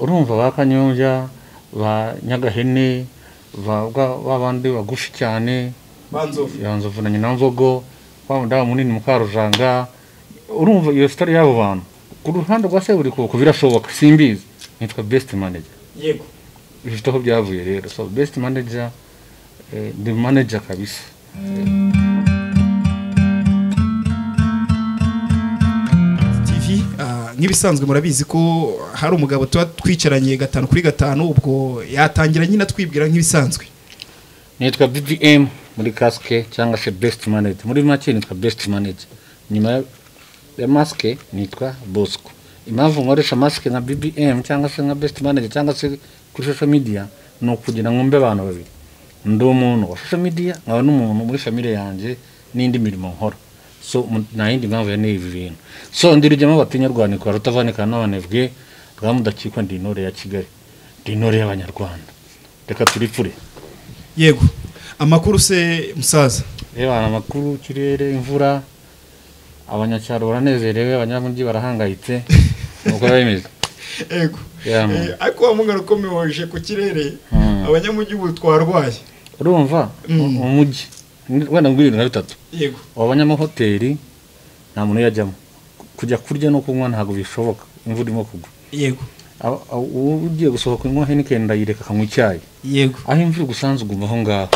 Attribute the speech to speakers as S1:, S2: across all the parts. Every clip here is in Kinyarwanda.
S1: urumva bakanyonja ba Nyagahene babandi bagufi cyane banzovu na nyina mvogo bamunda munini mukarujanga urumva iyo story yabo bantu ku ruhande rwa se buri ko birashoboka simbizi nitwa best manager
S2: yego
S1: bifite aho byavuye rero so best manager the manager kabisa
S2: TV nk'ibisanzwe murabizi ko hari umugabo tuba twicaranye 5 kuri 5 ubwo yatangira nyina twibwira nk'ibisanzwe
S1: nitwa BBM muri casque cyangwa se best manager muri make nitwa best manager nyuma ya maske nitwa Bosco impamvu nkoresha maske na BBM cyangwa se nka best manager cyangwa se kuri social media no kugira ngombe abantu babiri ndo umuntu wa social media nkaba n'umuntu muri family yanje n'indi mirimo nkora so na yindi mpamvu ya n'ibi bintu so ndirijemo abatinyarwanda ko rutavanika n'abanebwe rwamudakikwa ndi intore ya Kigali ndi intore y'abanyarwanda reka turipfure
S2: yego amakuru se musaza
S1: reba amakuru kirere imvura abanyacyaro baranezerewe abanyamujyi barahangayitse uko bimeze
S2: yego ariko amungaruko mewoje ku kirere abanyamujyi butwarwaye
S1: urumva umujyi wenda ngwirira na bitatu
S2: yego
S1: abanyamahoteli nta muntu yajyamo kujya kurya no kunywa ntago bishoboka imvura irimo kugwa
S2: yego
S1: ugiye gusohoka inywa Heineken ndayireka kanywa icyayi
S2: yego
S1: aho imvura gusanzwe uguma aho ngaho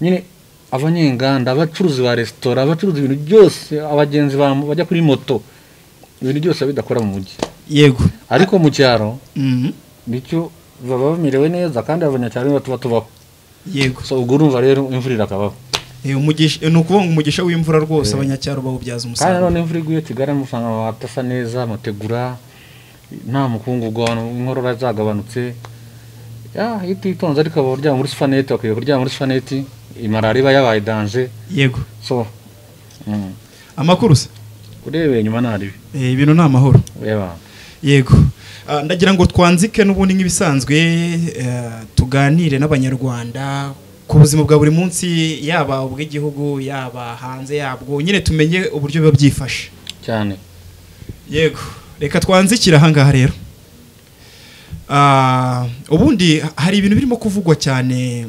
S1: nyine abanyenganda abacuruzi ba restaurant abacuruzi ibintu byose abagenzi bajya kuri moto ibintu byose bidakora mu mujyi
S2: yego
S1: ariko mu cyaro nicyo baba bamerewe neza kandi abanyacyaro batuba tubaho
S2: yego
S1: so ubwo urumva rero imvura irakabaho
S2: umugisha no kuvuga umugisha w'imvura rwose abanyacyaro bawubyaza umusaruro
S1: kandi none imvura iguye Kigali musanga batasa neza amategura nta mukungugu inkorora zagabanutse ititonze ariko abarya muri sufanete bakwiye kurya muri sufanete imarari yabaye danger
S2: yego
S1: so
S2: amakuru se
S1: urebeye nyuma nari
S2: ibintu nta mahoro yego ndagira ngo twanzike n'ubundi nk'ibisanzwe tuganire n'abanyarwanda ku buzima bwa buri munsi yaba ubw'igihugu yaba hanze yabwo nyine tumenye uburyo biba byifashe
S1: cyane
S2: yego reka twanzikira ahangaha rero ubundi hari ibintu birimo kuvugwa cyane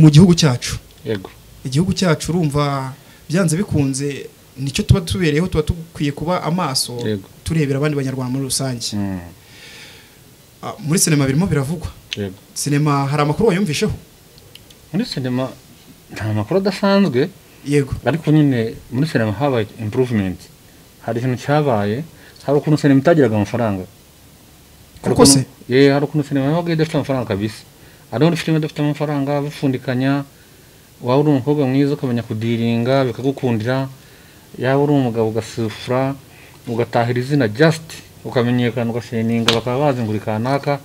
S2: mu gihugu cyacu
S1: yego
S2: igihugu cyacu urumva byanze bikunze nicyo tuba tubereyeho tuba tukwiye kuba amaso turebera abandi banyarwanda muri rusange muri sinema birimo biravugwa
S1: yego
S2: sinema hari amakuru wayumvisheho
S1: muri sinema nta makuru adasanzwe
S2: yego
S1: ariko nyine muri sinema habaye improvement hari ikintu cyabaye hari ukuntu sinema itagiraga amafaranga
S2: kuko se
S1: hari ukuntu sinema yabaga idafite amafaranga kabisa ari filime idafite amafaranga bafundikanya waba uri umukobwa mwiza ukamenya kudiringa bikagukundira yaba uri umugabo ugasufura ugatahira izina just ukamenyekana ugasheninga bakaba bazingura kanaka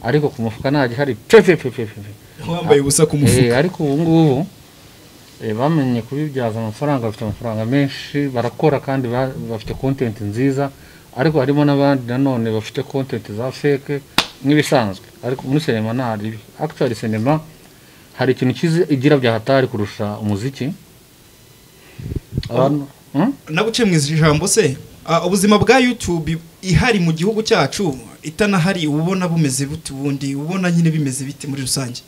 S1: ariko ku mufuka ntaje hari
S2: wambaye ubusa ku mufuka
S1: ariko ubu ngubu bamenye kubibyaza amafaranga bafite amafaranga menshi barakora kandi bafite content nziza ariko harimo n'abandi nanone bafite content za fake nk'ibisanzwe ariko muri sinema nari actually sinema hari ikintu kizi igira bya hatari kurusha umuziki abantu
S2: naguciye mu ijambo se ubuzima bwa YouTube ihari mu gihugu cyacu itanahari ubona bumeze buti bundi ubona nyine bimeze biti muri rusange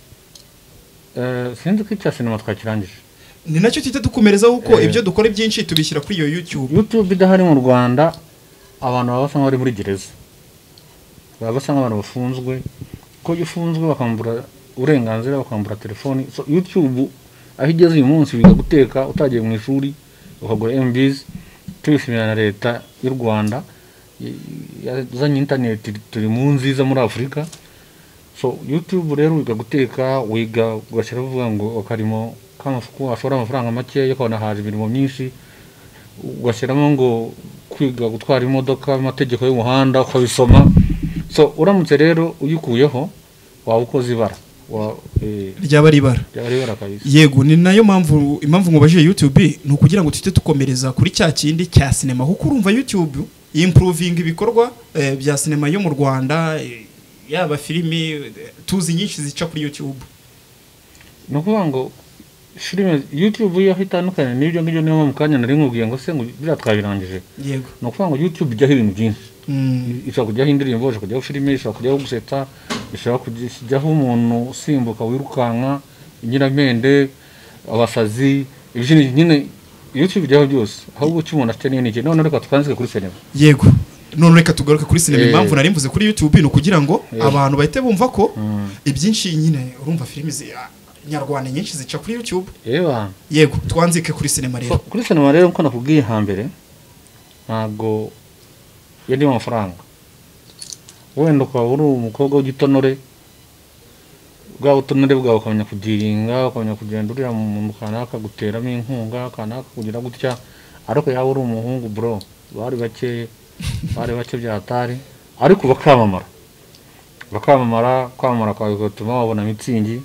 S1: sinzi ko icya sinema twakirangije
S2: ni nacyo tita dukomerezaho uko ibyo dukora byinshi tubishyira kuri iyo YouTube
S1: idahari mu Rwanda abantu baba basa nk'abari muri gereza baba basa nk'abantu bafunzwe ko ufunzwe bakambura uburenganzira bakambura telefoni so YouTube aho igeze uyu munsi biga guteka utagiye mu ishuri ukagura MBs tubishimira na leta y'u Rwanda yazanye internet turi mu nziza muri Afrika so YouTube rero wiga guteka wiga ugashyira uvuga ngo akarimo kamafuko ashora amafaranga make yo kubona haje ibirimo myinshi ugashyiramo ngo kwiga gutwara imodoka amategeko y'umuhanda ukabisoma so uramutse rero uyikuyeho waba ukoze ibara
S2: ryaba ribara
S1: kabisa
S2: yego ni nayo impamvu ngubajije YouTube ni ukugira ngo tute tukomereza kuri cya kindi cya sinema kuko urumva YouTube improving ibikorwa bya sinema yo mu Rwanda yaba filimi tuzi nyinshi zica kuri YouTube
S1: no kuvuga ngo filime YouTube yo hitandukanye n'ibyo ngibyo niyo mu kanya nari nkubwiye ngo se ngo biratwabirangije
S2: yego
S1: no kuvuga ngo YouTube ijyaho ibintu byinshi ishobora kujyaho indirimbo, ishobora kujyaho filime, ishobora kujyaho gusetsa, ishobora kujyaho umuntu usimbuka wirukanka, inyiramende, abasazi, ibyo nyine YouTube bijyaho byose. Ahubwo icyo umuntu afite ni iki? None reka twanzike kuri sinema.
S2: Yego. None reka tugaruke kuri sinema. Impamvu nari mvuze kuri YouTube no kugira ngo abantu bahite bumva ko ibyinshi nyine urumva filime nyarwanda nyinshi zica kuri YouTube. Yego, twanzike kuri sinema rero.
S1: Kuri sinema rero uko nakubwiye hambere ntago yari amafaranga. Wenda kwa uri umukobwa w'igitonore bwa utonore bwawe ukamenya kugiringa, ukamenya kugenda urira mu muntu kanaka guteramo inkunga kanaka kugira gutya, ariko yawe uri umuhungu bro bari bake byatari, ariko bakamamara kwa gutuma babona mitsingi,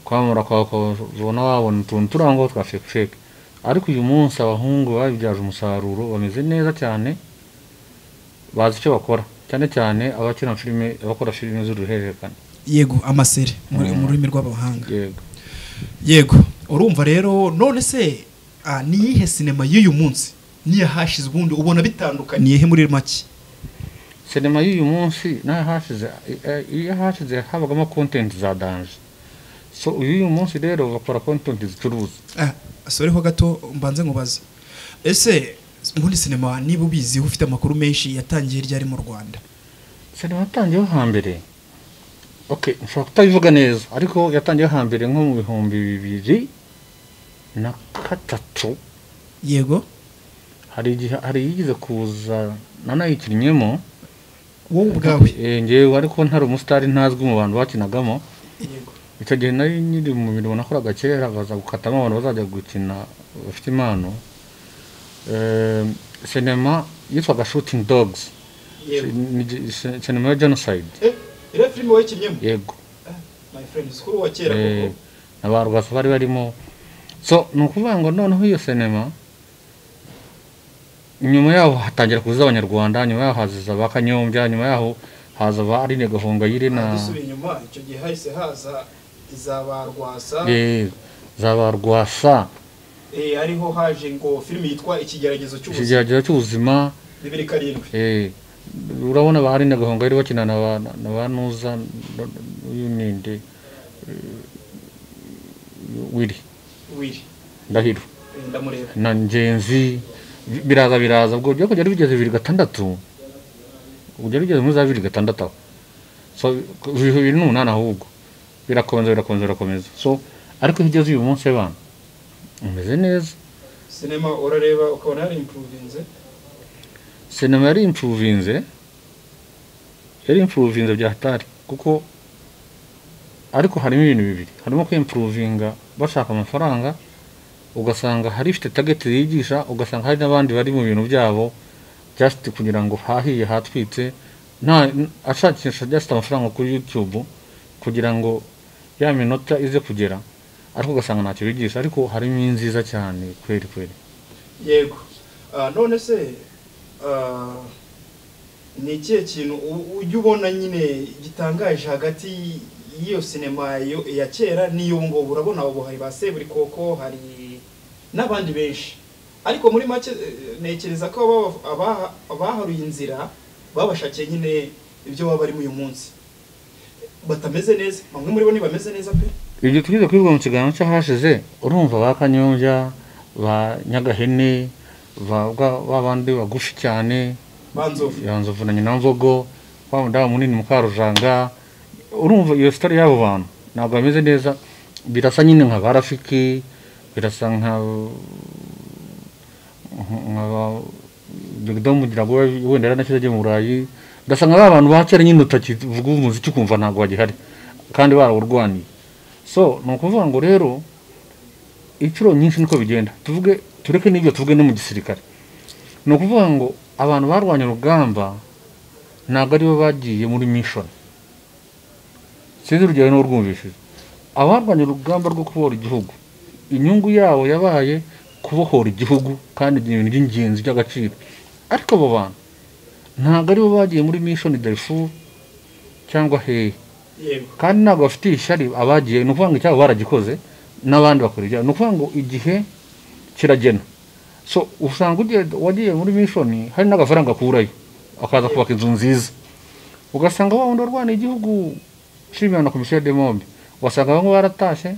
S1: kwamara kwa kubona babona utuntu turango twa fake. Ariko uyu munsi abahungu babibyaje umusaruro bameze neza cyane, bazi icyo bakora, cyane abakina filime, abakora filime z'uruhererekane.
S2: Yego, amasere muri rurimi rw'abahanga. Yego, urumva rero none se ni yihe sinema y'uyu munsi niya hashize ubundi ubona bitandukaniye he muri make?
S1: Sinema y'uyu munsi na hashize habagamo content za danje. So uyu munsi rero bakora content zicuruza.
S2: Sorry ho gato mbanze ngubaze. Ese muri sinema niba ubizi ufite amakuru menshi yatangiye ryari mu Rwanda?
S1: Sinema yatangiye hambere. Okay, nshobora kutabivuga neza, ariko yatangiye hambere nko mu 2003.
S2: Yego.
S1: Hari yigize kuza nanayikinyemo
S2: wowe ubwawe.
S1: Ngewe ariko ntari umustar ntazwi mu bantu bakinagamo.
S2: Yego.
S1: Icyo gihe nari nyiri mu mirimo nakoraga kera, baza gukatamo abantu bazajya gukina bafite impano. Sinema yitwaga Shooting Dogs. Sinema ya genocide.
S2: Ira filime wakinyemo?
S1: Yego.
S2: My friend, skuru wa kera koko.
S1: Nabarwasa bari barimo. So nukuvuga ngo noneho iyo sinema nyuma yaho hatangira kuza abanyarwanda, nyuma yaho haza bakanyombya, nyuma yaho haza bari negahonga yire na
S2: dusubira inyuma. Icyo gihe hahise haza izabarwasa.
S1: Zabarwasa.
S2: Ariho haje ngo filime yitwa Ikigeragezo cy'ubuzima.
S1: Ikigeragezo cy'ubuzima
S2: 2007.
S1: Urabona bari negahonga yire bakina na banuza y'uninde Wiri Ndahiro
S2: ndamureba
S1: na Ngenzi biraza ubwo byo kujya bigeze 2006. Ujya bigeze muri 2006. So 2008 ahubwo birakomeza. So ariko higeze uyu munsi bana umeze neza.
S2: Sinema urareba ukabona yari improvinze.
S1: Sinema yari improvinze bya hatari, kuko ariko harimo ibintu bibiri. Harimo ko improvinga bashaka amafaranga, ugasanga hari ifite target yigisha, ugasanga hari n'abandi bari mu bintu byabo just kugira ngo hahiye hatwitse, nta ashakisha just amafaranga kuri YouTube kugira ngo ya minota ize kugera, ariko ugasanga ntacyo bigisha. Ariko harimo inziza cyane kweri.
S2: Yego. None se ni ikihe kintu ujya ubona nyine gitangaje hagati iyo sinema ya kera niyo ngo urabona abo hari base buri koko, hari n'abandi benshi, ariko muri make nekereza ko abaharuye inzira babashakiye nyine ibyo baba bari mu uyu munsi batameze neza. Bamwe muri bo ni bameze neza pe.
S1: Ibyo tugize kwivuga mu kiganiro cyahashize, urumva bakanyombya, ba Nyagahene, babandi bagufi cyane, Banzovu na Nyinamvogo, bamunda munini Mukarujanga. Urumva iyo story yabo bantu ntabwo bameze neza, birasa nyine nka Rafiki, birasa nka Bigdom mugira ngo wenda nakizaje mu Burayi, ndasa nka abantu bakera nyine utakivuga umuziki kumva ntabwo wagihari kandi barawurwaniye. So nukuvuga ngo rero icuro nyinshi niko bigenda. Tureke n'ibyo tuvuge no mu gisirikare. Nukuvuga ngo abantu barwanya urugamba ntabwo ari bo bagiye muri mission. Sinzi urugero n'urwumvishije. Abarwanya urugamba rwo kubohora igihugu, inyungu yawo yabaye kubohora igihugu kandi ibintu by'ingenzi by'agaciro. Ariko abo bantu ntabwo ari bo bagiye muri mission Darfur cyangwa hehe. Kandi ntabwo bafite ishyari abagiye. Nukuvuga ngo cyabo baragikoze n'abandi bakora ibyo. Nukuvuga ngo igihe kiragena. So usanga wagiye muri mission hari n'agafaranga kurayo akaza kubaka inzu nziza ugasanga wa wundi warwana igihugu shimira na komisiyo de mobe ugasanga bamwe baratashe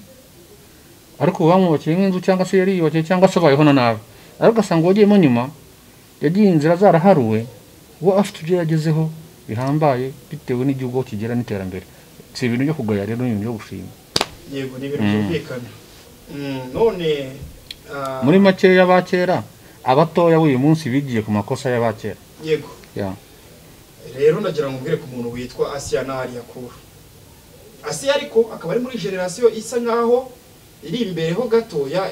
S1: ariko bamwubakiye nk'inzu cyangwa se yari yubakiye cyangwa se bayeho na nabi ariko ugasanga wagiyemo nyuma yagiye inzira zaraharuwe we afite ibyo yagezeho bihambaye bitewe n'igihugu kigera n'iterambere si ibintu byo kugaya rero n'ibintu byo gushima
S2: yego ni ibintu byumvikana none
S1: muri make y'abakera abatoya uyu munsi bigiye ku makosa y'abakera
S2: yego rero ndagira ngo mbwire ku muntu witwa Asiya na Yakuru Asiya ariko akaba ari muri generation isa nkaho iri imbere ho gato ya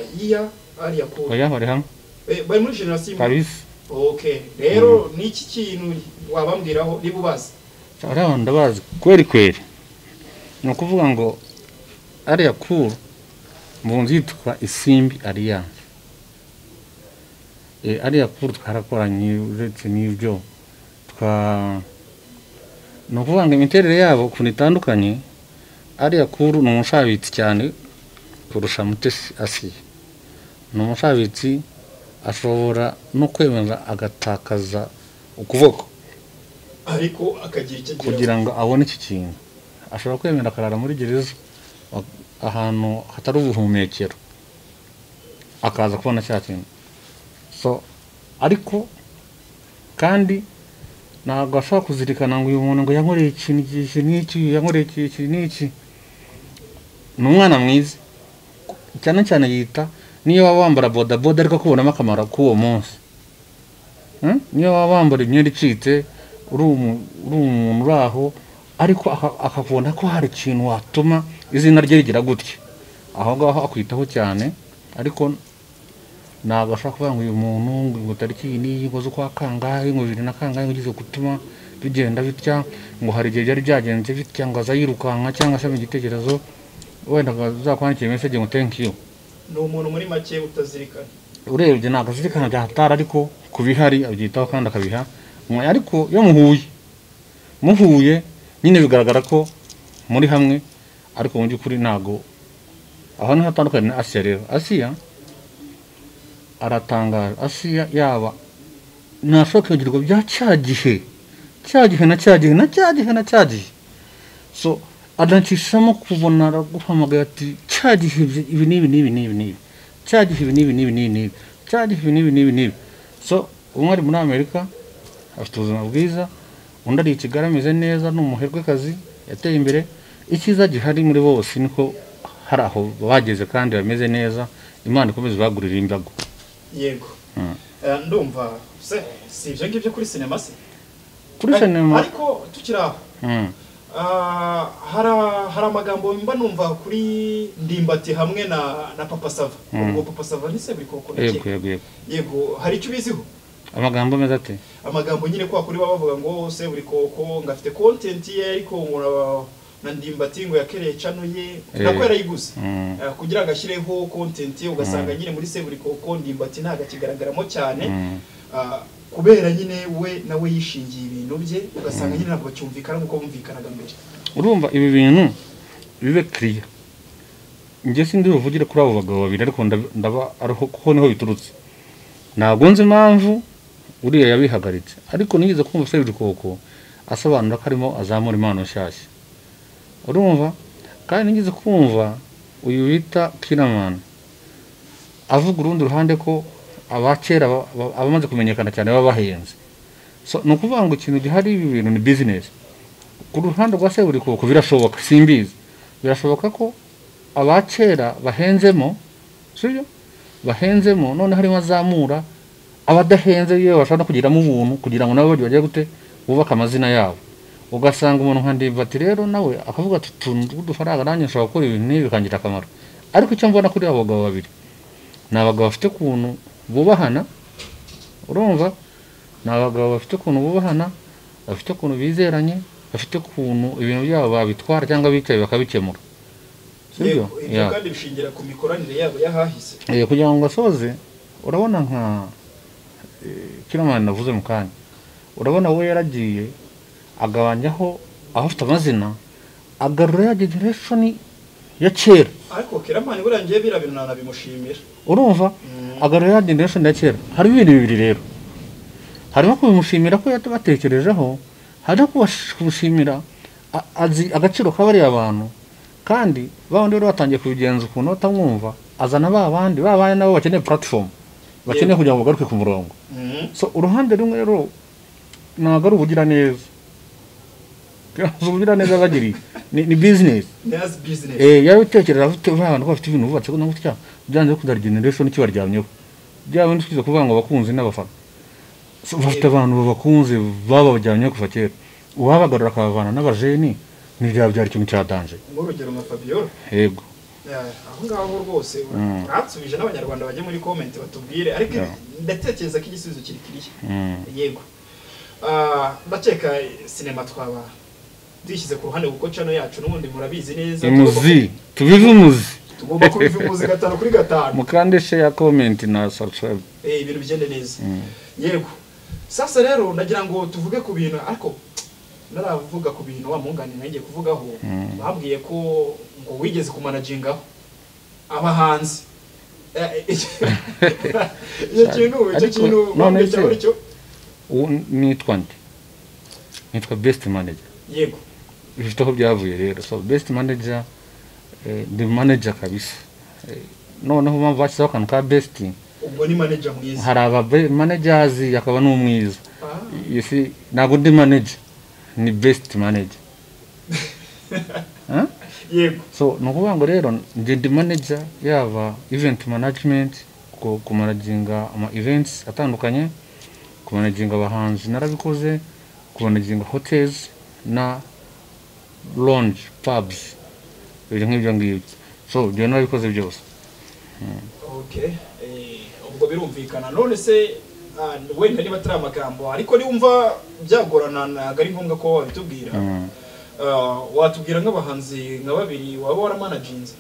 S2: Yakuru
S1: oya bari hamwe
S2: bari muri generation
S1: kabisa
S2: okay rero niki kintu wabambwiraho nibubaza
S1: cyara ndabazi kweri no kuvuga ngo Yakuru mbunzi yitwa Isimbi Alliance Yakuru twarakoranye uretse n'ibyo no kuvuga ngo imiterere yabo kuntu itandukanye Yakuru ni umushabitsi cyane kurusha Mutesi Asiya ni umushabitsi ashobora no kwemeza agatakaza ukuboko
S2: ariko akagira icyo
S1: kugira ngo abone iki kintu ashobora kwemera akarara muri gereza ahantu hatari ubuhumekero akaza kubona cya kintu so ariko kandi ntabwo ashobora kuzirikana ngo uyu muntu ngo yankoreye ikintu n'iki yankoreye iki n'iki ni umwana mwiza cyane cyane yita niyo waba wambara bodaboda ariko kubonamo akamaro k'uwo munsi niyo waba wambara imyenda icitse uri umuntu uri aho ariko akabona ko hari ikintu watuma izina rye rigira gutya aho ngaho akwitaho cyane ariko ntabwo ashobora kuvuga ngo uyu muntu ngo tariki n'iyi ngo zo kwa kangahe ngo 20 na kangahe ugize gutuma bigenda bitya ngo hari igihe byari byagenze bitya ngo azayirukanka cyangwa se mu gitekerezo wenda azakwandikiye message ngo thank you
S2: no umuntu muri make utazirikana
S1: urebye ntabwo azirikana byahatara ariko kubihari abyitaho kandi akabiha ariko yo muhuye nyine bigaragara ko muri hamwe ariko mu by'ukuri ntago aho ni hatandukanye na Asiya rero Asiya aratangaje Asiya yaba nashokegirwa bya cyagihe so adancishamo kubona guhamagaye ati cyagihe ibi nibi so umwe ari muri Amerika afite ubuzima bwiza undi ari Kigali ameze neza n'umuherwe kazi yateye imbere ikiza gihari muri bose niko hari aho bageze kandi bameze neza Imana ikomeze bagurira imbago
S2: yego ndumva si ibyo ngibyo kuri sinema se
S1: kuri sinema
S2: ariko tukiraho hari amagambo mba numva kuri Ndimbati hamwe na Papa Sava ubwo Papa Sava ni se buri koko yego hari icyo biziho
S1: amagambo meza ate
S2: amagambo nyine kwa kuri bavuga ngo se buri koko ngafite content ye ariko ngo na Ndimbati ngo yakereye channel ye nako yarayiguze kugira ngo ashyireho content ye ugasanga nyine muri se buri koko Ndimbati ntaga kigaragaramo cyane kubera nyine we nawe yishingiye ibintu bye ugasanga nyine ntabwo cyumvikana nkuko bumvikanaga mbere
S1: urumva ibi bintu bibe clear nge sindi buvugire kuri abo bagabo babiri ariko ndaba ariho kuko niho biturutse ntabwo nzi impamvu uriya yabihagaritse ariko nigeze kumva se buri koko asobanura ko arimo azamura impano nshyashya urumva kandi nigeze kumva uyu bita Killerman avuga urundi ruhande ko abakera abamaze kumenyekana cyane baba bahenze so no kuvuga ngo ikintu gihari ibi bintu ni business ku ruhande rwa se buri koko birashoboka simbizi birashoboka ko abakera bahenzemo sibyo bahenzemo none harimo azamura abadahenze yewe bashaka kugiramo ubuntu kugira ngo nabo bajye gute bubaka amazina yabo ugasanga umuntu nka Ndimbati rero nawe akavuga ati dufaranga nanjye nshobora gukora ibintu nibi bikangira akamaro ariko icyo mbona kuri abo bagabo babiri ni abagabo bafite kuntu bubahana urumva ni abagabo bafite kuntu bubahana bafite kuntu bizeranye bafite kuntu ibintu byabo babitwara cyangwa bicaye bakabikemura
S2: sibyo kandi bishingira ku mikoranire yabo yahahise
S1: kugira ngo asoze urabona nka Killerman navuze mu kanya urabona we yaragiye agabanyaho afite amazina agarura ya generation ya kera
S2: ariko Killerman burangiye birabintu nanabimushimira
S1: urumva agarura ya generation ya kera hari ibintu bibiri rero harimo kubimushimira ko yatabatekerejeho, harimo kubashimira azi agaciro k'abari abantu, kandi bandi rero batangiye kubigenza ukuntu batamwumva, azana babandi nabo bakeneye platform, bakeneye kugira ngo bagaruke ku murongo. So uruhande rumwe rero ntabwo ari ubugira neza, ubugira neza bagiri ni business. Yabitekereza afite abantu bafite ibintu bubatse ko nagutya byanze kudara generation kibaryamyeho, byaba ndikwiza kuvuga ngo abakunzi n'abafana. So bafite abantu babakunze babajyamye kuva kera, uwabagarura akabavana n'abajeni ni byari ikintu cya danger.
S2: Urugero nka Fabio,
S1: yego
S2: aho ngaho rwose uratubije n'abanyarwanda bajye muri comment batubwire, ariko ndatekereza ko igisubizo kiri kiriya. Yego ndakeka sinema twaba dishyize ku ruhande kuko channel yacu n'ubundi murabizi neza,
S1: tubive umuzi,
S2: tugomba kubiva umuzi 5 kuri 5,
S1: mukande share comment na subscribe,
S2: ibintu bigende neza. Yego sasa rero ndagira ngo tuvuge ku bintu, ariko naravuga ku bintu wa mungani nangiye kuvugaho. Babwiye ko ngo wigeze kumanagingaho abahanzi icyo kintu none cyo
S1: nitwa best manager.
S2: Yego
S1: bifite aho byavuye rero. So best manager the manager kabisa. Noneho mpamvu bashyizeho akantu ka best,
S2: ubwo ni manager mwiza.
S1: Hari aba managers yakaba n'umwiza. You see, ntabwo ndi manager, ni best manager.
S2: Yego.
S1: So nukuvuga ngo rero ndi manager yaba event management, ku managinga ama events atandukanye, ku managinga abahanzi narabikoze, ku managinga hotels na lounge pubs, ibyo nk'ibyo ngibyo. So byo narabikoze byose.
S2: Okay, ubwo birumvikana. None se wenda niba turi amagambo ariko niwumva byagorana ntabwo ari ngombwa ko wabitubwira, watubwira nk'abahanzi nka babiri waba waramanaginze.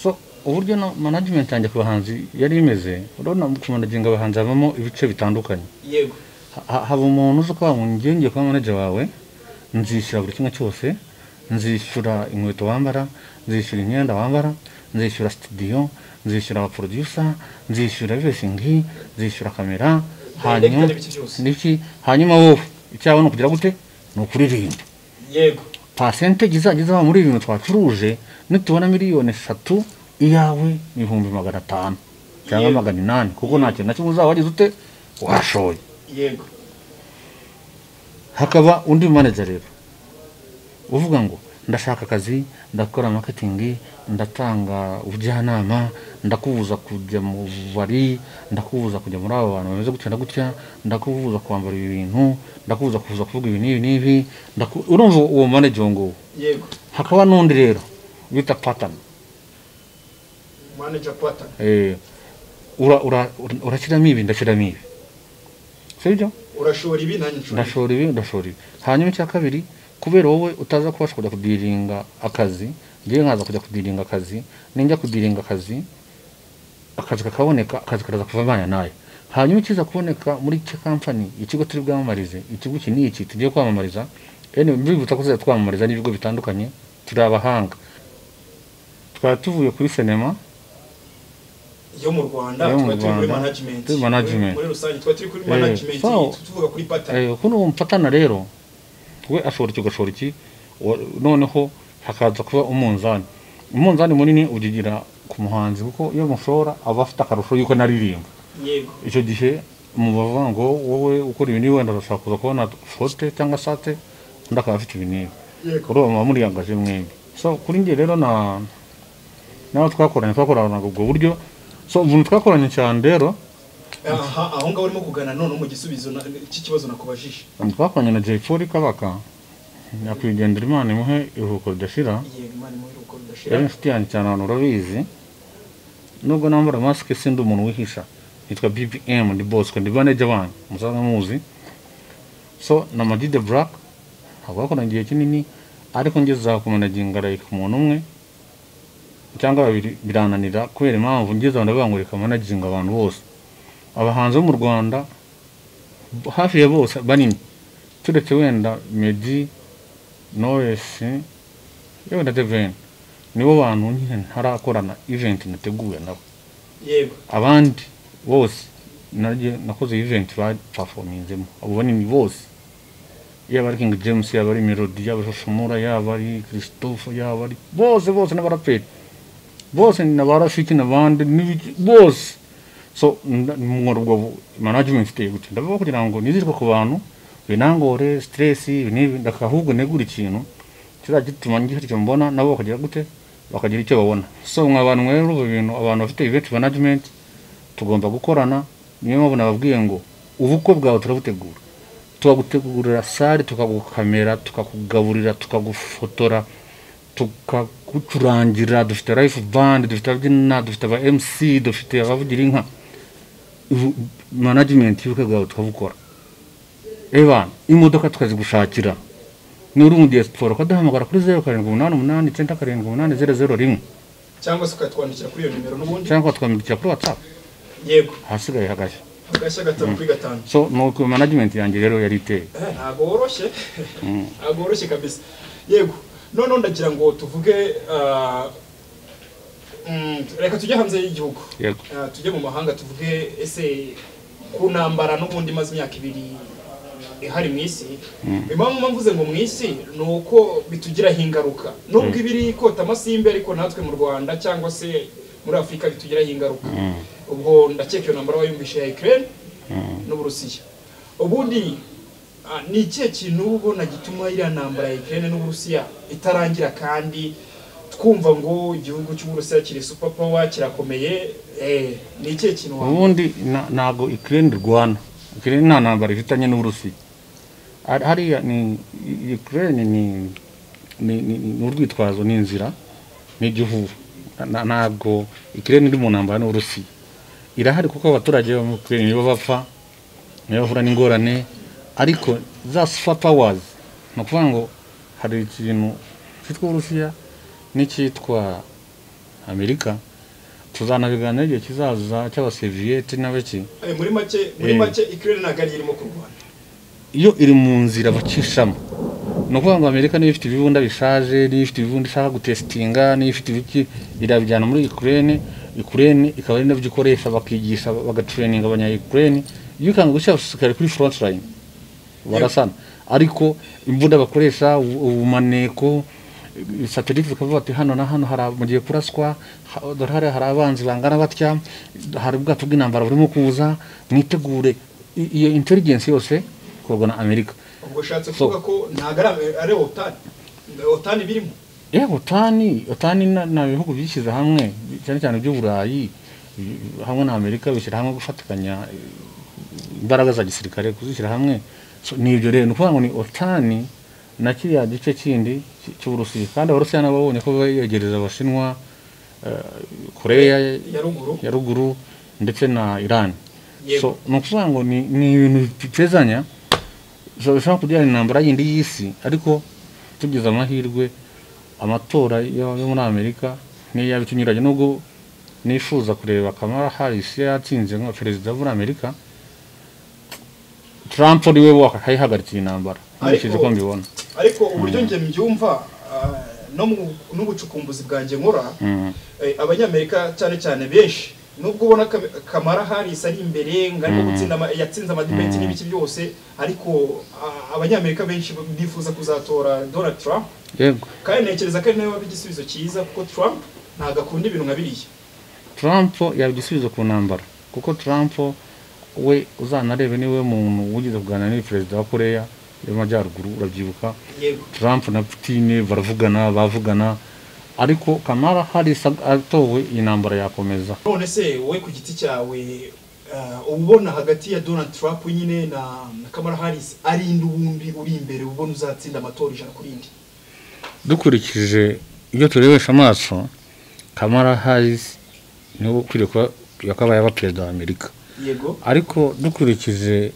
S1: So uburyo na management yanjye ku bahanzi yari imeze, urabona ku managinga abahanzi habamo ibice bitandukanye.
S2: Yego.
S1: Haba umuntu uzi ko ngiye kuba manager wawe, nzishyura buri kimwe cyose, nzishyura inkweto wambara, nzishyura imyenda wambara, nzishyura studio, nzishyura aba producer, nzishyura everything, nzishyura kamera, hanyuma wowe icyawe no kugira gute no kuririmba.
S2: Yego.
S1: Percentage izageza muri ibintu twacuruje, nitubona miliyoni 3 iyawe 500 cyangwa 800, kuko nta kintu nakimwe uzawagize ute washoye.
S2: Yego.
S1: Hakaba undi manager rero uvuga ngo ndashaka akazi, ndakora marketing, ndatanga ubujyanama, ndakubuza kujya mu bari, ndakubuza kujya muri abo bantu bameze gutya gutya, ndakubuza kwambara ibintu, ndakubuza kuvuza kuvuga ibi n'ibi, urumva uwo manager ngo.
S2: Yego.
S1: Hakaba n'undi rero bita pattern,
S2: manager pattern.
S1: Urashyiramo ibi, ndashyiramo ibi, sibyo?
S2: Urashora ibi nanjye
S1: ndashora ibi. Hanyuma icya kabiri, kubera wowe utaza kubasha kujya kudiringa akazi, ngiye nkaza kujya kudiringa akazi, ninjya kudiringa akazi kakaboneka, akazi karaza kuvamanya naye. Hanyuma ikiza kuboneka muri iki company, ikigo turi bwamamarize, ikigo iki n'iki tugiye kwamamariza, mbibutsa ko twamamariza n'ibigo bitandukanye, turi abahanga. Twari tuvuye kuri sinema
S2: yo mu Rwanda, twari muri management, muri rusange twari turi kuri management, tuvuga kuri pattern.
S1: Kuno mpatana rero we ashobora kugashora iki, noneho hakaza kuba umunzani munini ugigira ku muhanzi, kuko iyo mushora aba afite akarusho yuko naririmba.
S2: Yego.
S1: Icyo gihe mu bavuga ngo wowe ukora ibintu wenda urashaka kuza kubona fote cyangwa sate, ndakaba afite ibintu. Kuri uwo muri yangaje mwembi. So kuri ngiye rero nawe twakorana ubwo buryo. So ubu twakoranye cyane rero.
S2: Aho ngaho urimo kugana none mu gisubizo cy'ikibazo nakubajije.
S1: Twakoranye na J4 Kabaka, nyakwigendera Imana imuhe iruhuko ridashira.
S2: Yego, Imana imuhe iruhuko ridashira.
S1: Yari inshuti yanjye cyane, abantu urabizi. Nubwo nambara mask sindi umuntu wihisha. Nitwa BBM, ndi boss, ndi manager wanyu, muzaga muzi. So na Madide Black ntabwo bakoranye igihe kinini, ariko ngeze ku managinga like umuntu umwe cyangwa babiri birananira, kubera impamvu ngeze ndabangurika managinga abantu bose. Abahanzi bo mu Rwanda hafi ya bose banini, turetse wenda Meddy, Knowless, yewe na Devin, nibo bantu nyine ntarakorana event nateguye nabo.
S2: Yego.
S1: Abandi bose nakoze event ba performingemo abo banini bose yaba ari King James yaba ari Melody yaba Shomora yaba ari Christophe yaba ari bose n'abaraperi bose n'abarafiki n'abandi bose so mworo management iteye gute ndavuga kugira ngo nizirwa ku bantu binangore stress nibi ndakahubwo negura ikintu kizagituma ngira icyo mbona nabo bakagira gute bakagira icyo babona so mw'abantu mwero ibintu abantu bafite event management tugomba gukorana niyo mabona babwiye ngo ubukwe bwawe turabutegura tukagutegurira sare tukagukamera tukakugaburira tukagufotora tukagucurangira dufite live band dufite abyina dufite aba MC dufite abavugira inka management y'ubukwe bwawe tukabukora imodoka tukazigushakira nuri mu diaspora kadahamagara kuri 0788
S2: cyangwa se ukatwandikira kuri iyo nimero n'ubundi
S1: cyangwa twandikira kuri WhatsApp
S2: yego
S1: hasigaye hagashya
S2: gatanu kuri gatanu
S1: so nuko management yanjye rero yari iteye
S2: ntago woroshye kabisa yego none ndagira ngo tuvuge reka tujye hanze y'igihugu tujye mu mahanga tuvuge ese kunambara n'ubundi maze imyaka 2 ihari mwisi impamvu mvuze ngo mwisi nuko bitugiraho ingaruka nubwo ibiri kota amasimbe ariko natwe mu Rwanda cyangwa se muri Afrika bitugiraho ingaruka ubwo ndakeka iyo nambara wayumvishe ya Ukraine n'Uburusiya ubundi ni ikihe kintu ubona gituma iriya nambara ya Ukraine n'Uburusiya itarangira kandi twumva ngo igihugu cy'Uburusiya kiri super power kirakomeye ni ikihe kintu
S1: ubundi nago Ukraine rwana Ukraine nta nambara ifitanye n'Uburusiya hariya ni Ukraine ni urwitwazo n'inzira n'igihugu ntabwo Ukraine iri mu nambara n'Uburusiya irahari kuko abaturage bo mu Ukraine nibo bapfa nibo bahura n'ingorane ariko za super powers no kuvuga ngo hari ikintu cyitwa Uburusiya n'icyitwa Amerika tuzanabiganira igihe kizaza cy'abasoviet n'abaki
S2: muri make Ukraine nagari irimo kurwana
S1: iyo iri mu nzira bacishamo no kuvuga ngo Amerika niyo ifite ibibunda bishaje niyo ifite ibibunda ishaka gutestinga niyo ifite ibiki irabijyana muri Ukraine ikaba ari nabyo ikoresha bakigisha bagatraining abanya-Ukraine iyo kanga gushaka kuri front line barasana ariko imbunda bakoresha ubumaneko satellite bakavuga ati hano na hano haramugiye kuraswa hari abanzi bangana batya hari ubwato bw'intambara burimo kuza mwitegure iyo intelligence yose korwa na Amerika
S2: ubwo shatse kuvuga ko ntagara ari OTAN birimo
S1: OTAN na bihugu byishyize hamwe cyane by'Uburayi hamwe na Amerika bishyira hamwe gufatikanya imbaraga za gisirikare kuzishyira hamwe ni ibyo rero nukuvuga ngo ni OTAN na kiriya gice kindi cy'Uburusiya kandi Abarusiya nababonye ko yegereza Abashinwa Korea ya ruguru ndetse na Iran so nukuvuga ngo ni ibintu bitezanya so bishobora kugira intambara yindi y'isi ariko tugize amahirwe amatora yo muri Amerika niyo yabitunyuranye nubwo nifuza kureba Kamala Harris yatsinze nka perezida muri Amerika Trump niwe wakahihagarikiye intambara nishyize ko mbibona
S2: ariko uburyo nge mbyumva no mu bucukumbuzi bwanjye nkora abanyamerika cyane benshi nubwo ubona Kamala Harris ari imbere ngarimo gutsinda yatsinze amadebate n'ibiki byose ariko abanyamerika benshi bifuza kuzatora Donald Trump
S1: yego
S2: kandi nekereza ko nawe wabigisubizo cyiza kuko Trump ntago akunda ibintu nkabiriye
S1: Trump yabigisubizo ku ntambara kuko Trump we uzanarebe niwe muntu ugize kuganira ni perezida wa Korea y'Amajyaruguru urabyibuka Trump na Putin bavugana ariko Kamala Harris atowe intambara yakomeza
S2: none se wowe ku giti cyawe ubona hagati ya Donald Trump nyine na Kamala Harris ari indubumbi uri imbere ubona uzatsinda amatora 100 kuri indi
S1: dukurikije iyo turebesha amaso Kamala Harris niwe kwirikwa yakabaye aba perezida wa Amerika
S2: yego
S1: ariko dukurikije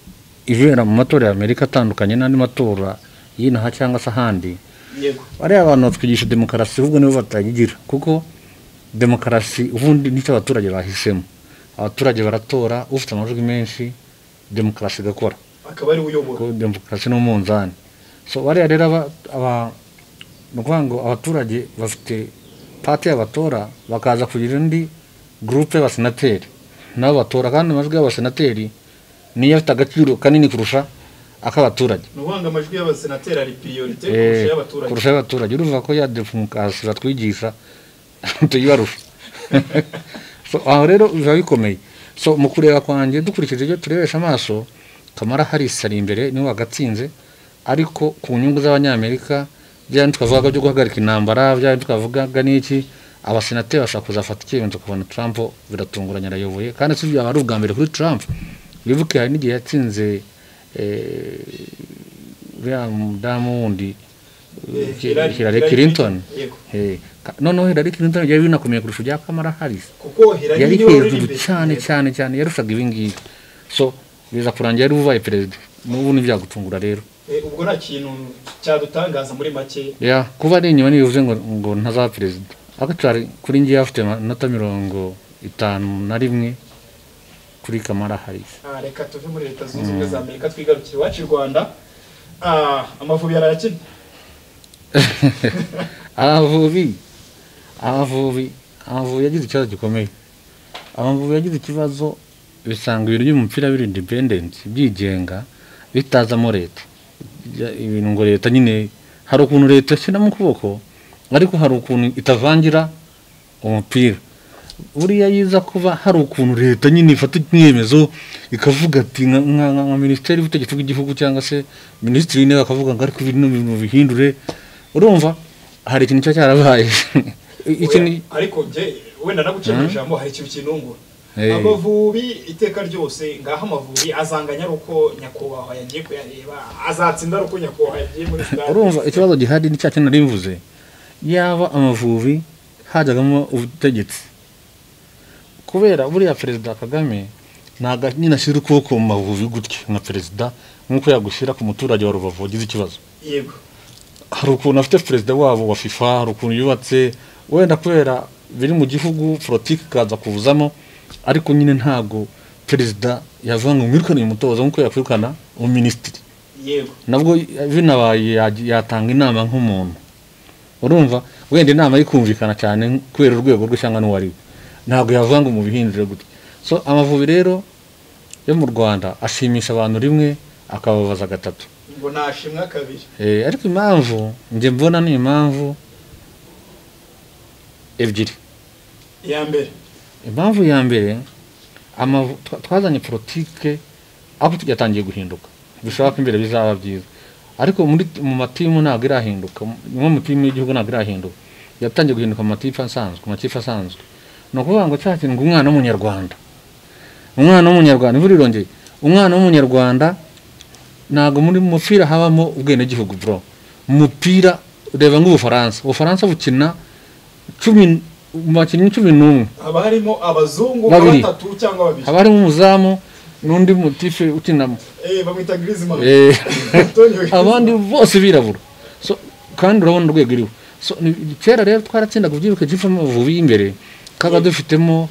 S1: ibera mu matora ya Amerika atandukanye n'andi matora y'inaha cyangwa se ahandi
S2: yego
S1: ari abantu twigisha demokarasi ubwo nibo batagigira kuko demokarasi ubundi nicyo abaturage bahisemo abaturage baratora ufite amajwi menshi demokarasi gakora
S2: akaba ari uyobora
S1: demokarasi no munzani so bari rero ngo abaturage bafite party y'abatora bakaza kugira indi groupe y'abasenateri nabo batora kandi amajwi y'abasenateri niyo afite agaciro kanini kurusha akabaturage
S2: n'ubanga amajwi y'abasenateri ari priorite
S1: kurusha y'abaturage uruvuga ko ya demokarasi batwigisha tuyibarusha so aho rero biba bikomeye so mu kureba kwanjye dukurikije ibyo turebesha amaso Kamala Harris ari imbere niwe wagatsinze ariko ku nyungu z'abanyamerika bya twavuga byo guhagarika intambara bya twavugaga n'iki abasenateri bashaka kuzafata icyemezo kubona Trump biratunguranya arayoboye kandi si byaba ari ubwa mbere kuri Trump bivuke hari n'igihe yatsinze ya mudamu wundi Hillary Clinton noneho Hillary Clinton yari binakomeye kurusha bya Kamala Harris
S2: kuko Hillary
S1: yari hejuru cyane yarushaga ibingibi so biza kurangira ari ubaye president n'ubu n'ibyagutungura rero
S2: ubwo nta kintu cyadutangaza muri make
S1: ya kuba ari inyuma nivuze ngo ntazaba president akatari kuri ngiye afite nota 51 kuri Kamala Harris
S2: reka tuve muri leta zunze ubumwe za Amerika twigarukire iwacu i Rwanda Amavubi yarakina Amavubi yagize ikibazo gikomeye Amavubi yagize ikibazo bisanga ibintu by'umupira biri independent byigenga bitazamo leta ibintu ngo leta nyine hari ukuntu leta shina mu kuboko ariko hari ukuntu itavangira umupira buriya yiza kuba hari ukuntu leta nyine ifata imyemezo ikavuga ati nka ministeri y'ubutegetsi bw'igihugu cyangwa se ministeri ne bakavuga ngo ariko ibintu bihindure urumva hari ikintu cyarabaye ariko wenda nagucemejamo hari ikintu kinungura Amavubi iteka ryose ngaha Amavubi azanganya ruko nyakubahwa yagiye kuyareba azatsinda ruko nyakubahwa yagiye muri stade
S1: urumva ikibazo gihadi ni cyane narimvuze yaba Amavubi hajagamo ubutegetsi kubera buriya Perezida Kagame naga nyina shira ukoko mu Mavubi gutya nka perezida nkuko yagushira ku muturage wa Rubavu wagize ikibazo
S2: yego
S1: hari ukuntu afite perezida wabo wa FIFA hari ukuntu yubatse wenda kubera biri mu gihugu politique kaza kuvuzamo ariko nyine ntago perezida yavanga umwirukana umutoza nkuko yakwirukana umuministiri
S2: yego
S1: nabwo binabaye yatanga inama nk'umuntu urumva wenda inama yikumvikana cyane kubera urwego rwo cyangwa n'uwari ntago yavanga mu bihindure gute so Amavubi rero yo mu Rwanda ashimisha abantu rimwe akababaza gatatu
S2: ngo nashimwa kabiri
S1: ariko impamvu nje mbona ni impamvu ebyiri impamvu ya mbere twazanye politique aho tugatangiye guhinduka bishaka imbere bizaba byiza ariko mu matimu ntabwo irahinduka mu mutimu y'igihugu ntabwo irahinduka yatangiye guhinduka mu matifu asanzwe no kuvuga ngo cyakindi ngo umwana w'umunyarwanda ivurirongeye umwana w'umunyarwanda ntago muri mupira habamo ubwene gihugu bro mupira reba nk'Ubufaransa bukina 10 makinyi 11
S2: haba harimo abazungu batatu cyangwa babiri
S1: haba harimo umuzamu n'undi mutife ukinamo
S2: bamwita Griezmann
S1: abandi bose birabura so kandi urabona urwego iriho so kera rero twaratsinda kubyiruka jifa Amavubi imbere kaga dufitemo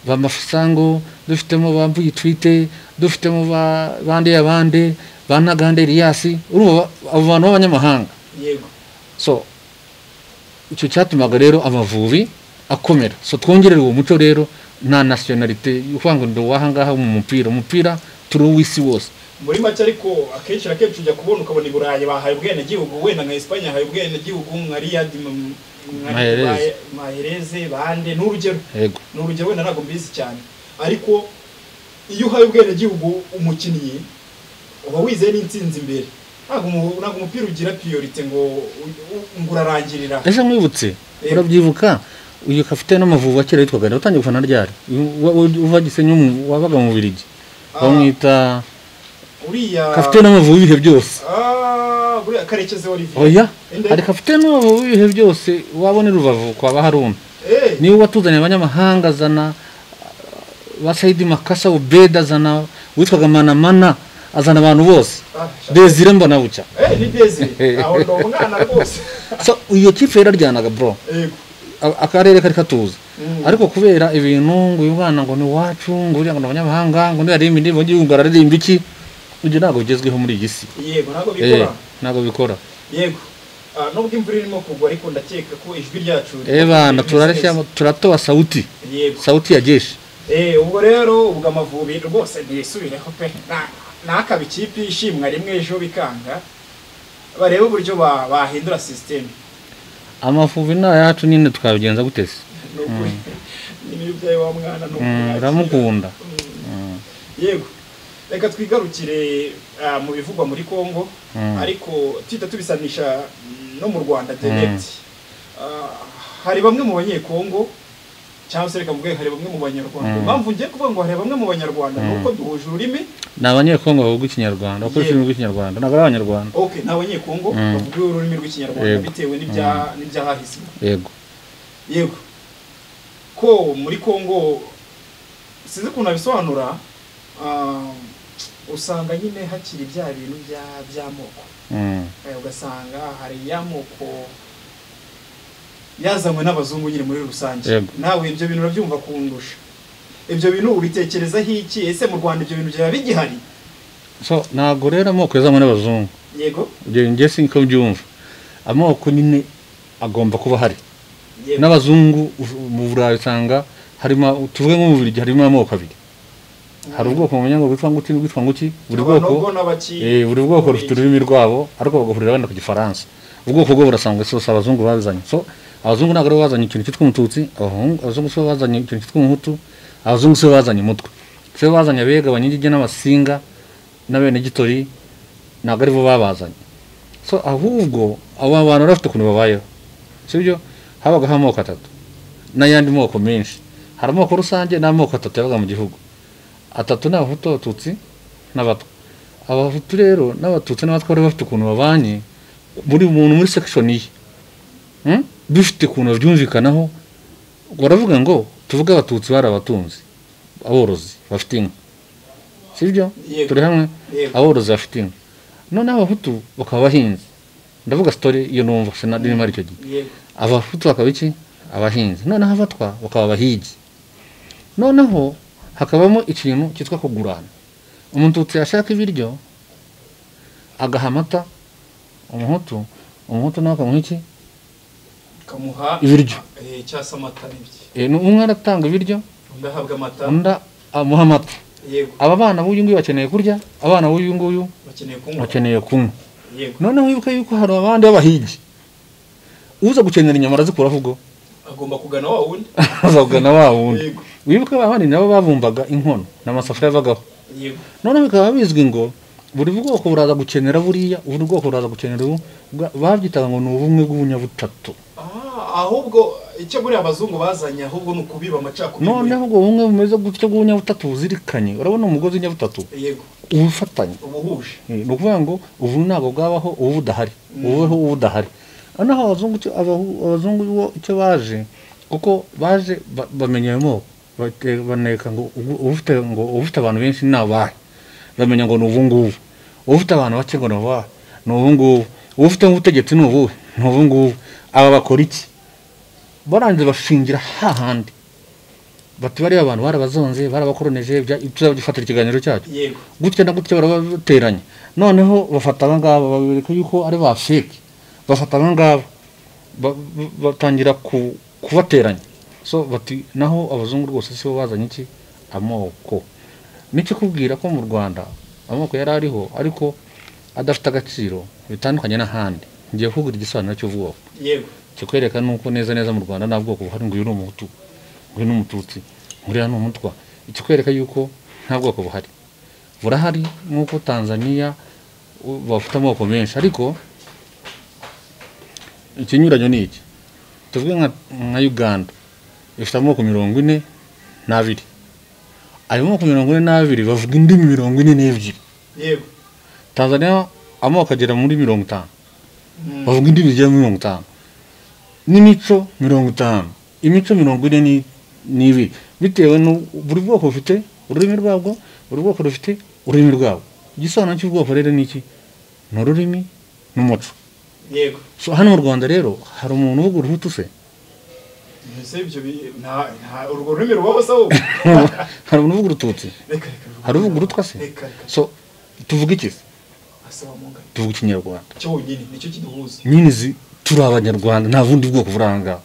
S1: bamafusango dufitemo bambuye tweete dufitemo abandi banagande Eliasi urumva abantu b'abanyamahanga
S2: yego so
S1: icyo cyatumaga rero Amavubi akomera so twongerera uwo muco rero nta nationality uvanga ndo wahangaha mu mupira turi wisi wose
S2: muri make ariko akenshi ujya kubona ukabona i Burayi bahaye ubwene gihugu wenda nka Espagne haye ubwene gihugu nka Riyad Mahereze bande n'urugero wenda ntago mbizi cyane ariko iyo uhaye ubwene gihugu umukinnyi uba wizeye n'intsinzi imbere ntago umupira ugira priority ngo urarangirira
S1: ese mwibutse urabyibuka uyu kafite n'Amavubi akira yitwaga utangiye gufana ryari uva Gisenyi wabaga mu Birigi bamwita
S2: uriya
S1: kafite n'Amavubi ibihe byose
S2: buriya Karekezi Olivier
S1: oya ari kafite n'Amavubi ibihe byose wabone Rubavu kwa Baharuna niwe watuzanye abanyamahanga zana basaidi Makasa Ubeda zana witwaga Manamana azana abantu bose Desire mbona bucya
S2: ni Desire aho ndo umwana rwose
S1: so iyo kife yararyanaga bro akarere kari katuza ariko kubera ibintu ngo uyu mwana ngo ni wacu ngo uri ngo abanyamahanga ngo ndari imindi ngo gihugu aririmba iki uje nago bigezweho muri iyi si
S2: yego nago bikora yego nubwo imvura irimo kugwa ariko ndakeka ko ijwi ryacu
S1: bana turareshya turatoa sauti ya jeshi
S2: ubwo rero ubwo Amavubi rwose ntiyisubireho pe nakaba ikipe ishimwa rimwe ejo bikanga bareba uburyo bahindura system.
S1: Amavubi na yacu nyine twabigenza gutese
S2: ni byaye wa mwana no
S1: ramukunda.
S2: Yego reka twigarukire mu bivugwa muri Kongo ariko twita tubisanisha no mu Rwanda direct. Hari bamwe mu banyekongo cyangwa se reka mvuge hari bamwe mu banyarwanda. Impamvu ngiye kuvuga ngo hari bamwe mu banyarwanda nuko duhuje ururimi.
S1: Ni abanyekongo bavuga ikinyarwanda bakoresha ururimi rw'ikinyarwanda ntabwo ari abanyarwanda.
S2: Okay, ni abanyekongo bavuga ururimi rw'ikinyarwanda bitewe n'ibyahahisemo. Yego ko muri Kongo sinzi ukuntu abisobanura usanga nyine hakiri bya bintu by'amoko. Ugasanga hari y'amoko yazanywe n'abazungu nyine muri rusange. Nawe ibyo bintu urabyumva kundusha. Ibyo bintu ubitekerezaho iki? Ese mu Rwanda ibyo bintu byaba bigihari?
S1: So ntabwo rero amoko yazanywe n'abazungu.
S2: Yego.
S1: Njye sinko byumva. Amoko nyine agomba kuba hari. N'abazungu mu Burayi usanga harimo tuvuge nko mu Bubiligi harimo amoko abiri. Hari ubwoko mu Nyango bwitwa nguki buri bwoko rufite ururimi rwabo ariko bagahurira bana ku Gifaransa. Ubwoko bwo burasangwa so abazungu babizanye. So abazungu ntabwo bazanye ikintu cyitwa umututsi, abazungu so bazanye ikintu cyitwa umuhutu, abazungu so bazanye umutwe. So bazanye abega abanyigije n'abasinga n'abene gitori ntabwo ari bo babazanye. So ahubwo abo bantu bafite ukuntu babayeho. Sibyo habaga amoko atatu n'ayandi moko menshi. Hari amoko rusange n'amoko atatu yabaga mu gihugu. Atatu ni abahutu, abatutsi n'abatwa. Abahutu rero n'abatutsi n'abatwa bari bafite ukuntu babanye muri umuntu muri section ye. Bifite ukuntu byumvikanaho. Baravuga ngo tuvuge abatutsi bari abatunzi, aborozi bafite inka. Sibyo? Turi hamwe aborozi bafite inka. None abahutu bakaba bahinzi. Ndavuga story iyo numva sinari mari cyo gihe. Abahutu bakaba iki? Abahinzi. None abatwa bakaba abahigi. Noneho hakabamo ikintu cyitwa kugurana. Umututsi ashaka ibiryo agahamata umuhutu nawe akamuha iki?
S2: Kamuha
S1: ibiryo
S2: cyasa amata n'ibiki.
S1: Umwe aratanga ibiryo
S2: ndahabwa amata
S1: unda amuha amata.
S2: Yego.
S1: Aba bana b'uyu nguyu bakeneye kurya, abana b'uyu nguyu bakeneye kunywa.
S2: Yego.
S1: Noneho wibuka yuko hari abandi b'abahigi uza gukenera inyama arazikuraho ubwo
S2: agomba kugana wa wundi
S1: azagana wa wundi. Wibuka abandi nabo bavumbaga inkono n'amasafuriya yavagaho.
S2: Yego.
S1: None bikaba bizwi ngo buri bwoko buraza gukenera buriya buri bwoko buraza gukenera babyitaga ngo ni ubumwe bw'ubunyabutatu.
S2: Ahubwo icyo muri abazungu bazanye ahubwo nukubiba amacakubiri.
S1: Noneho ubwo bumwe bumeze gutyo bw'ubunyabutatu buzirikanye. Urabona umugozi w'inyabutatu.
S2: Yego.
S1: Ubufatanye.
S2: Ubuhuje.
S1: Ni ukuvuga ngo ubu ntabwo bwabaho ubu budahari. Ubuho ubu budahari. Noneho abazungu icyo baje kuko baje bamenyemo baneka ngo ufite abantu benshi nabahe. Bamenya ngo n'ubungubu. Ufite abantu bake ngo nabahe. N'ubungubu. Ufite ubutegetsi n'ubuhe. N'ubungubu. Aba bakora iki? Baranze bashingira hahandi. Bati bari abantu barabazonze barabakoroneje tuzagifatira ikiganiro cyacu.
S2: Yego.
S1: Gutya na gutya barabateranya. Noneho bafata abangaba babereka yuko ari ba fake. Bafata abangaba batangira kubateranya. So bati naho abazungu rwose sibo bazanye iki amoko. Nicyo kubwira ko mu Rwanda amoko yari ariho ariko adafite agaciro bitandukanye n'ahandi. Ngiye kuvuga igisobanuro cy'ubwoko.
S2: Yego.
S1: Kikwereka nuko neza mu Rwanda nta bwoko buhari ngo uyu ni umuhutu, ngo ni umututsi, nguriya ni umutwa. Ikikwereka yuko nta bwoko buhari. Burahari nuko Tanzania bafite amoko menshi ariko ikinyuranyo ni iki? Tuvuge nka Uganda ifite amoko 42. Ayo moko 42 bavuga indimi 42.
S2: Yego.
S1: Tanzania amoko agera muri 50. Bavuga indimi zigera muri 50. N'imico 50. Imico 40 nibi bitewe no buri bwoko bufite ururimi rwabwo, buri bwoko rufite ururimi rwabo. Igisobanuro cy'ubwoko rero ni iki? No rurimi n'umuco.
S2: Yego.
S1: So hano mu Rwanda rero hari umuntu uvuga uruhutu se?
S2: Ese ibyo urwo rurimi rubaho sawo.
S1: Hari umuntu uvuga urututsi? Hari uvuga urutwa se? So tuvuga iki? Tuvuga ikinyarwanda.
S2: Cyonyine nicyo kiduhuza.
S1: Nyine turi abanyarwanda nta bundi bwoko buranga.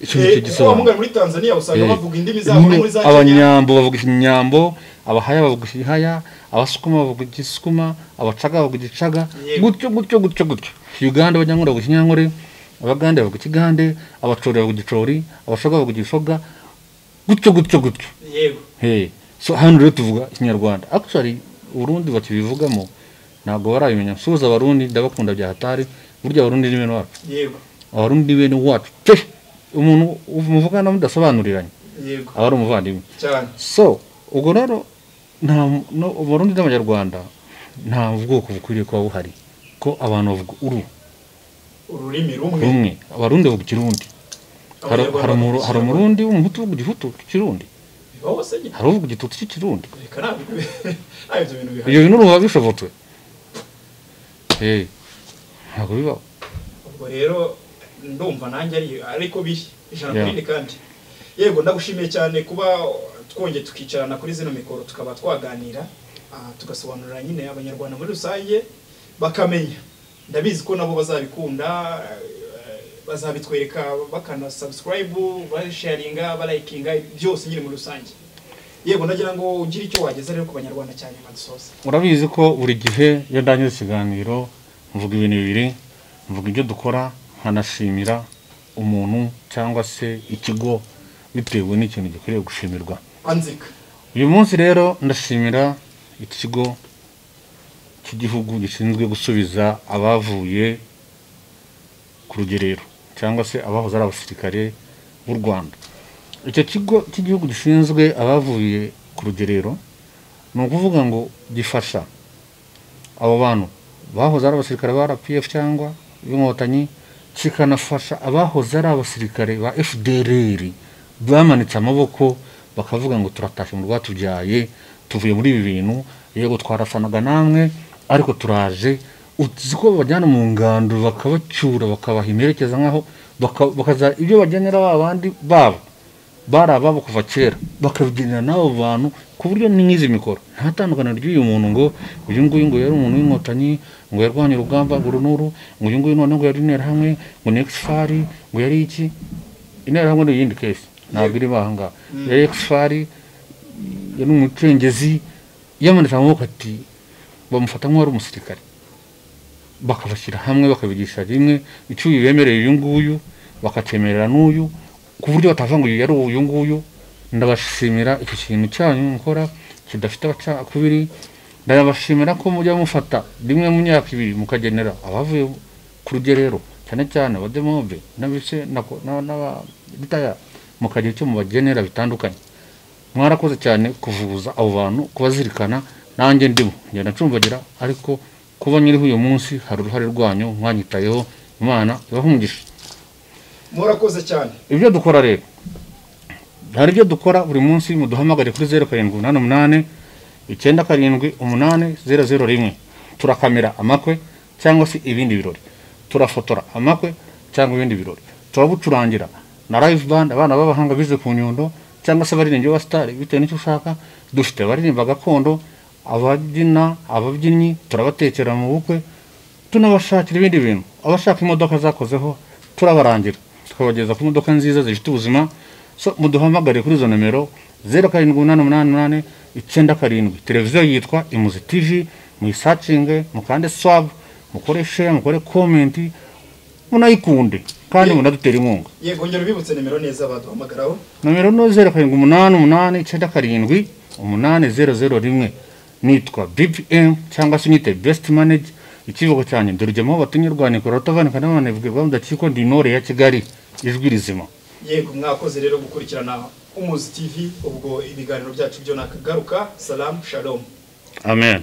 S1: icyo nicyo gisobanuro
S2: muri Tanzania usanga bavuga indimi zabo muri za
S1: abanyambo bavuga ikinyambo abahaya bavuga ikihaya abasukuma bavuga igisukuma abacaga bavuga igicaga gutyo Uganda bajyangura bavuga ikinyankore abagande bavuga ikigande abacori bavuga igicori abashoga bavuga igishoga gutyo yego so hano rero tuvuga ikinyarwanda actually Burundi bakibivugamo ntago barabimenya nsuza abarundi ndabakunda bya hatari burya abarundi ni bene wacu
S2: yego
S1: abarundi bene wacu umuntu umuvugana mudasobanuriranye yego abari umuvandimwe
S2: cyane
S1: so ubwo rero nta Burundi n'Abanyarwanda nta bwoko bukwiriye kuba buhari ko abantu bavuga
S2: ururimi rumwe
S1: abarundi bavuga Kirundi hari umurundi w'umuhutu uvuga Igihutu Kirundi hari uvuga Igitutu cy'Ikirundi iyo bintu ruba bishobotwe ntabwo bibaho
S2: ubwo rero ndumva nanjye ariko ijana kuri kandi yego ndagushimiye cyane kuba twongeye tukicarana kuri zino mikoro tukaba twaganira tugasobanurira nyine abanyarwanda muri rusange bakamenya ndabizi ko nabo bazabikunda bazabitwereka bakana subscribe basharinga balikinga byose nyine muri rusange yego ndagira ngo ugire icyo wageza rero ku banyarwanda cyane madusoza
S1: urabizi ko buri gihe iyo ndangiza ikiganiro mvuga ibintu bibiri mvuga ibyo dukora nkanashimira umuntu cyangwa se ikigo bitewe n'ikintu gikwiriye gushimirwa
S2: anzika
S1: uyu munsi rero ndashimira ikigo cy'igihugu gishinzwe gusubiza abavuye ku rugerero cyangwa se abahoze ari abasirikare b'u Rwanda icyo kigo cy'igihugu gishinzwe abavuye ku rugerero ni ukuvuga ngo gifasha abo bantu bahoze ari abasirikare ba RPF cyangwa b'inkotanyi kikanafasha abahoze ari abasirikare ba FDLR bamanitse amaboko bakavuga ngo turatashe mu rwatubyaye tuvuye muri ibi bintu yego twarasanaga namwe ariko turaje uziko bajyana mu ngando bakabacyura bakabaha imerekeza nkaho bakaza ibyo bagenera abandi babo barababo kuva kera bakabigenera nabo bantu ku buryo n'inkizi mikoro ntatandukana ry'uyu muntu ngo uyu nguyu ngo yari umuntu w'inkotanyi ngo yarwanye urugamba urunuru ngo uyu nguyu none ngo yari intera hamwe ngo nexfari ngo yari iki intera hamwe n'iyindi case ntabwo iri bahanga yari exfari yari umucengezi yamanitse amaboko ati bamufata nk'uwari umusirikare bakabashyira hamwe bakabigisha rimwe icyo bemereye uyu nguyu bakacemerera n'uyu ku buryo batavuga ngo yari uyu nguyu ndabashimira iki kintu cyanyu mukora kidafite abacakubiri ndabashimira ko mujya mufata rimwe mu myaka ibiri mukagenera abavuye ku rugerero cyane cyane abademobe n'abise n'abitaya mukagira icyo mubagenera bitandukanye mwarakoze cyane kuvuza abo bantu kubazirikana nanjye ndimo ngenda ncumbagira ariko kuba nyiriho uyu munsi hari uruhare rwanyu mwanyitayeho Imana ibahumugisha
S2: murakoze cyane
S1: ibyo dukora rero hari ibyo dukora buri munsi muduhamagare kuri 0788 978 turakamera amakwe cyangwa se ibindi birori turafotora amakwe cyangwa ibindi birori turabucurangira na live band abana b'abahanga bize ku Nyundo cyangwa se baririmbyi ba star bitewe n'icyo ushaka dufite baririmba gakondo ababyina ababyinnyi turabatekera mu bukwe tunabashakira ibindi bintu abashaka imodoka zakozeho turabarangira tukabageza ku modoka nziza zifite ubuzima so muduhamagare kuri izo numero 0788 9 televiziyo yitwa Imuzi TV muyisacinge mukande sub mukore share mukore comment munayikunde kandi munadutera inkunga
S2: yego ngero bibutse nimero neza baduhamagaraho
S1: numero 0788 9 nitwa BPM cyangwa se nyite best manage ikivugo cyane ndurujemo batunyirwane ko rotavanika n'abana bivugwa mudakiko ndi nore ya Kigali ijwi rizima
S2: yego mwakoze rero gukurikirana Umuzi TV ubwo ibiganiro byacu byo nakagaruka salam shalom
S1: amen